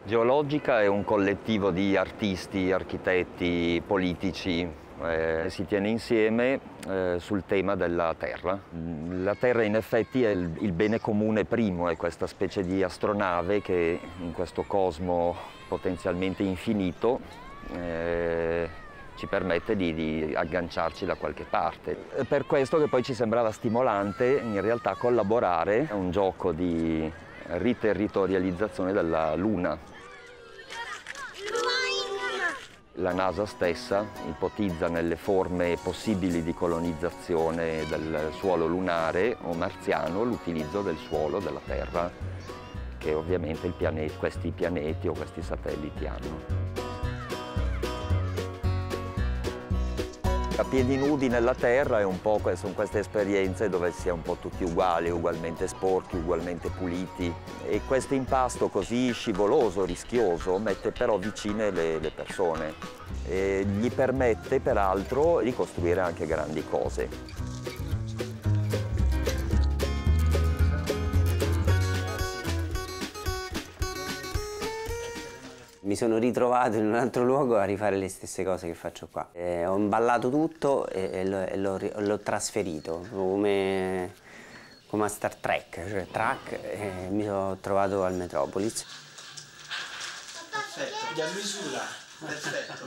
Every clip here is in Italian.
Geologica è un collettivo di artisti, architetti, politici, si tiene insieme sul tema della Terra. La Terra in effetti è il bene comune primo, è questa specie di astronave che in questo cosmo potenzialmente infinito ci permette di agganciarci da qualche parte. È per questo che poi ci sembrava stimolante in realtà collaborare a un gioco di riterritorializzazione della Luna. La NASA stessa ipotizza nelle forme possibili di colonizzazione del suolo lunare o marziano l'utilizzo del suolo della Terra, che ovviamente questi pianeti o questi satelliti hanno. A piedi nudi nella Terra sono queste esperienze dove si è un po' tutti uguali, ugualmente sporchi, ugualmente puliti. E questo impasto così scivoloso, rischioso, mette però vicine le persone e gli permette peraltro di costruire anche grandi cose. Mi sono ritrovato in un altro luogo a rifare le stesse cose che faccio qua. Ho imballato tutto e l'ho trasferito, come a Star Trek, cioè track, e mi sono trovato al Metropolis. Perfetto, a misura, perfetto,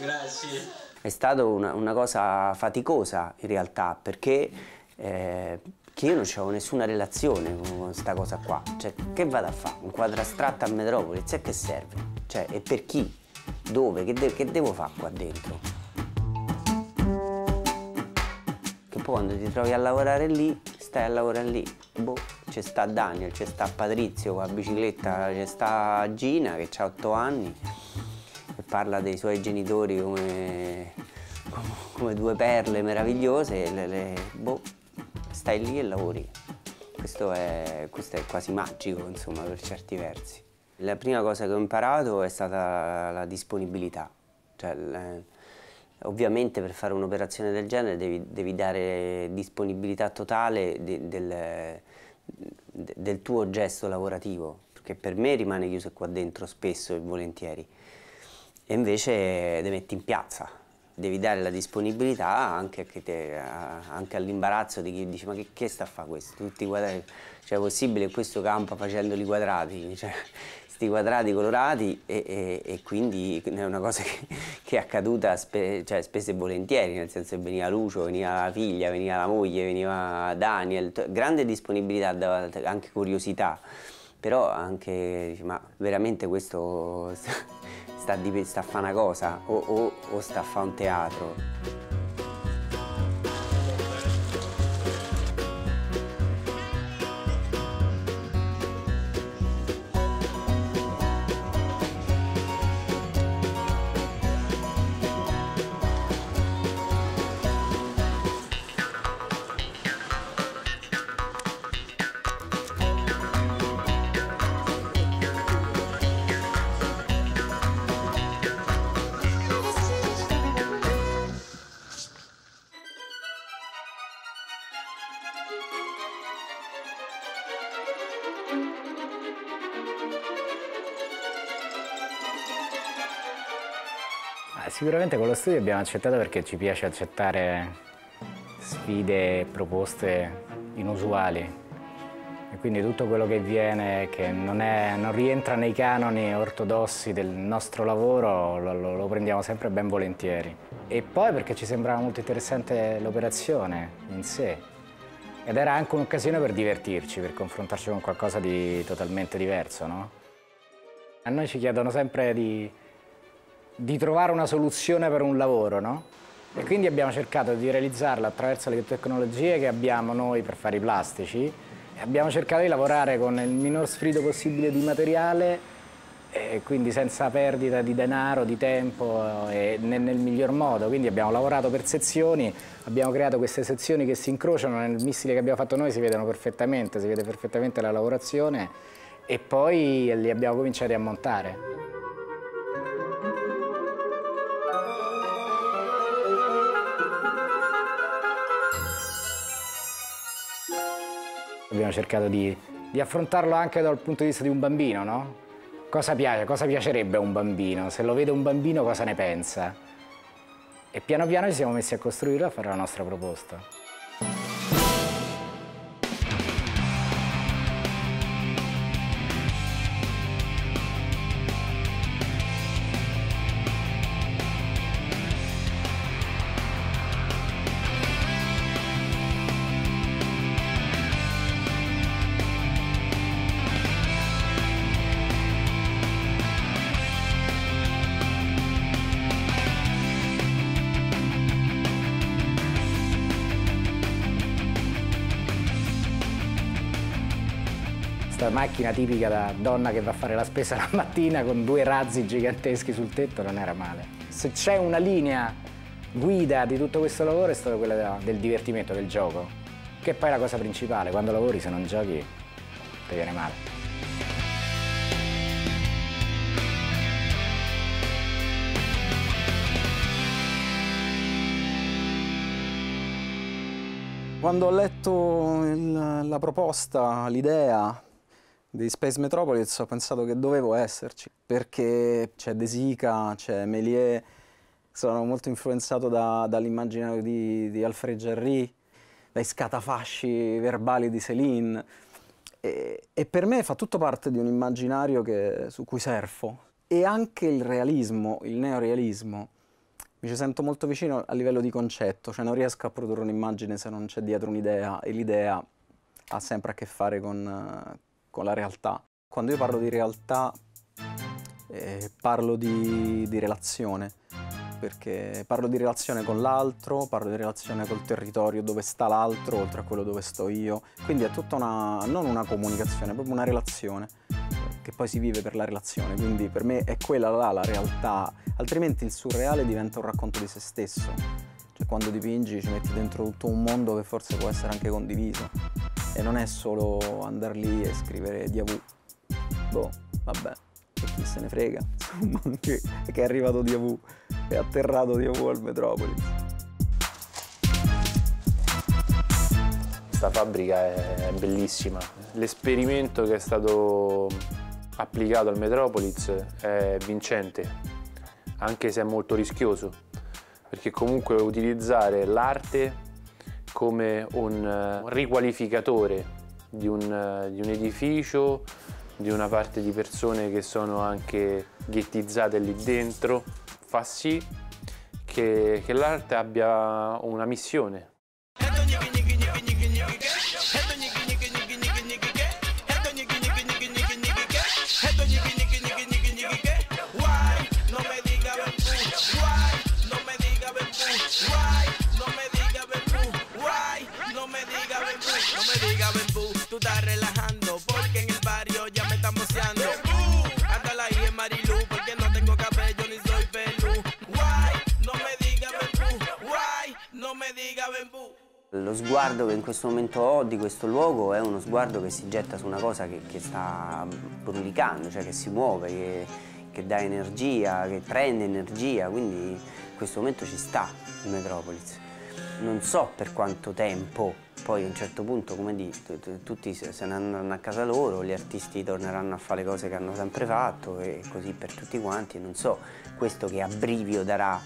grazie. È stata una cosa faticosa in realtà, perché che io non avevo nessuna relazione con questa cosa qua. Cioè, che vado a fare? Un quadro astratto a Metropolis? E che serve? Cioè, e per chi? Dove? Che devo fare qua dentro? Che poi quando ti trovi a lavorare lì, stai a lavorare lì. Boh, c'è sta Daniel, c'è sta Patrizio con la bicicletta, c'è sta Gina che ha 8 anni e parla dei suoi genitori come due perle meravigliose. Boh, stai lì e lavori. Questo è quasi magico, insomma, per certi versi. La prima cosa che ho imparato è stata la disponibilità. Cioè, ovviamente per fare un'operazione del genere devi dare disponibilità totale del tuo gesto lavorativo, perché per me rimane chiuso qua dentro spesso e volentieri. E invece ti metti in piazza. Devi dare la disponibilità anche all'imbarazzo di chi dice ma che sta a fare questo? Tutti i quadrati, cioè è possibile che questo campa facendoli quadrati? Cioè, sti quadrati colorati e quindi è una cosa che è accaduta spesso e volentieri, nel senso che veniva Lucio, veniva la figlia, veniva la moglie, veniva Daniel, grande disponibilità, anche curiosità, però anche dice, ma veramente questo sta a fare una cosa o sta a fare un teatro. Sicuramente con lo studio abbiamo accettato perché ci piace accettare sfide e proposte inusuali e quindi tutto quello che viene che non rientra nei canoni ortodossi del nostro lavoro lo prendiamo sempre ben volentieri. E poi perché ci sembrava molto interessante l'operazione in sé ed era anche un'occasione per divertirci, per confrontarci con qualcosa di totalmente diverso, no? A noi ci chiedono sempre di trovare una soluzione per un lavoro, no? E quindi abbiamo cercato di realizzarla attraverso le tecnologie che abbiamo noi per fare i plastici e abbiamo cercato di lavorare con il minor sfrido possibile di materiale e quindi senza perdita di denaro, di tempo e nel miglior modo. Quindi abbiamo lavorato per sezioni, abbiamo creato queste sezioni che si incrociano nel missile che abbiamo fatto noi, si vedono perfettamente, si vede perfettamente la lavorazione e poi li abbiamo cominciati a montare. Abbiamo cercato di affrontarlo anche dal punto di vista di un bambino, no? cosa piace, cosa piacerebbe a un bambino, se lo vede un bambino cosa ne pensa. E piano piano ci siamo messi a costruirlo e a fare la nostra proposta. Questa macchina tipica da donna che va a fare la spesa la mattina con 2 razzi giganteschi sul tetto non era male. Se c'è una linea guida di tutto questo lavoro è stata quella del divertimento, del gioco, che poi è la cosa principale. Quando lavori, se non giochi, ti viene male. Quando ho letto la proposta, l'idea di Space Metropolis, ho pensato che dovevo esserci, perché c'è De Sica, c'è Méliès, sono molto influenzato dall'immaginario di Alfred Jarry, dai scatafasci verbali di Céline, e per me fa tutto parte di un immaginario su cui surfo. E anche il realismo, il neorealismo, mi ci sento molto vicino a livello di concetto, cioè non riesco a produrre un'immagine se non c'è dietro un'idea, e l'idea ha sempre a che fare con la realtà. Quando io parlo di realtà parlo di relazione, perché parlo di relazione con l'altro, parlo di relazione col territorio dove sta l'altro, oltre a quello dove sto io. Quindi è tutta non una comunicazione, è proprio una relazione, che poi si vive per la relazione. Quindi per me è quella là la realtà, altrimenti il surreale diventa un racconto di se stesso. Cioè quando dipingi ci metti dentro tutto un mondo che forse può essere anche condiviso. E non è solo andare lì e scrivere Diavù. Boh, vabbè, e chi se ne frega, insomma, che è arrivato Diavù, è atterrato Diavù al Metropolis. Questa fabbrica è bellissima. L'esperimento che è stato applicato al Metropolis è vincente, anche se è molto rischioso, perché comunque utilizzare l'arte come un riqualificatore di un edificio, di una parte di persone che sono anche ghettizzate lì dentro, fa sì che l'arte abbia una missione. Lo sguardo che in questo momento ho di questo luogo è uno sguardo che si getta su una cosa che sta brulicando, cioè che si muove, che dà energia, che prende energia, quindi in questo momento ci sta il Metropolis. Non so per quanto tempo, poi a un certo punto, come dico, tutti se ne andranno a casa loro, gli artisti torneranno a fare le cose che hanno sempre fatto e così per tutti quanti. Non so questo che abbrivio darà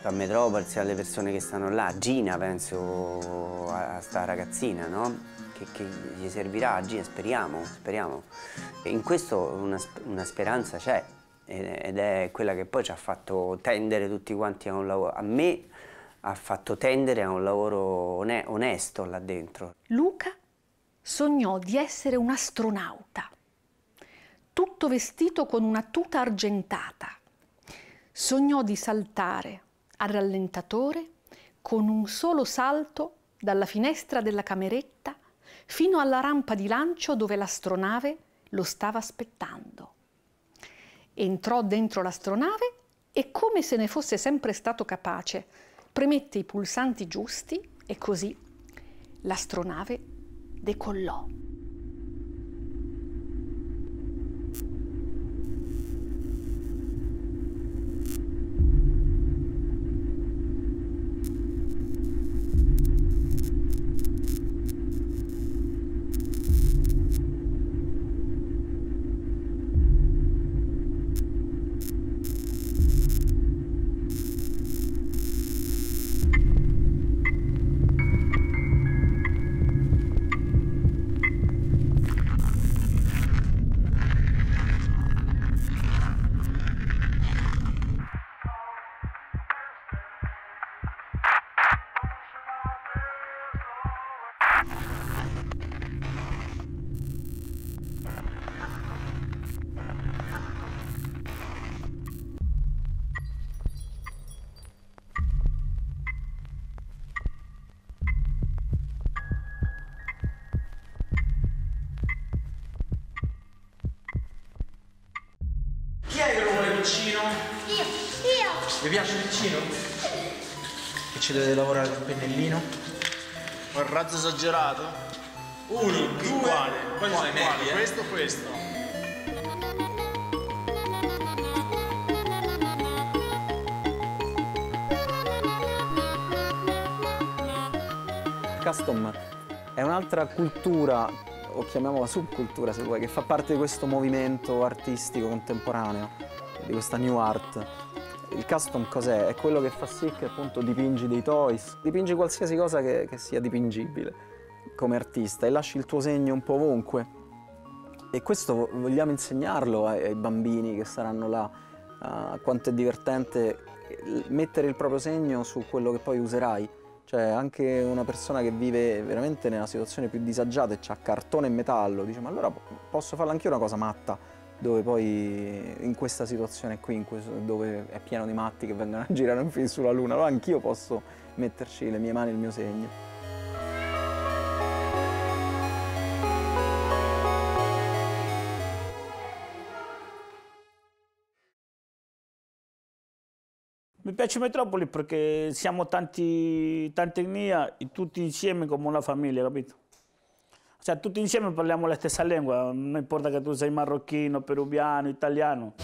a Metropolis, alle persone che stanno là. Gina, penso a sta ragazzina, no? Che gli servirà a Gina, speriamo. E in questo una speranza c'è, ed è quella che poi ci ha fatto tendere tutti quanti a un lavoro. A me ha fatto tendere a un lavoro onesto là dentro. Luca sognò di essere un astronauta, tutto vestito con una tuta argentata. Sognò di saltare a rallentatore con un solo salto dalla finestra della cameretta fino alla rampa di lancio dove l'astronave lo stava aspettando. Entrò dentro l'astronave e, come se ne fosse sempre stato capace, premette i pulsanti giusti e così l'astronave decollò. vicino? Io. Vi piace il vicino? Che ci dovete lavorare col pennellino? Un razzo esagerato? Uno, due, quale? poi Quale? meglio, Questo o questo? Custom è un'altra cultura, o chiamiamola subcultura se vuoi, che fa parte di questo movimento artistico contemporaneo, di questa new art. Il custom cos'è? È quello che fa sì che appunto dipingi dei toys, dipingi qualsiasi cosa che sia dipingibile come artista e lasci il tuo segno un po' ovunque. E questo vogliamo insegnarlo ai bambini che saranno là, quanto è divertente mettere il proprio segno su quello che poi userai. Cioè anche una persona che vive veramente nella situazione più disagiata e c'ha cartone e metallo, dice ma allora posso farla anch'io una cosa matta, dove poi in questa situazione qui, dove è pieno di matti che vengono a girare un film sulla luna, allora anch'io posso metterci le mie mani e il mio segno. Mi piace Metropoli perché siamo tante etnie e tutti insieme come una famiglia, capito? Cioè tutti insieme parliamo la stessa lingua, non importa che tu sei marocchino, peruviano, italiano.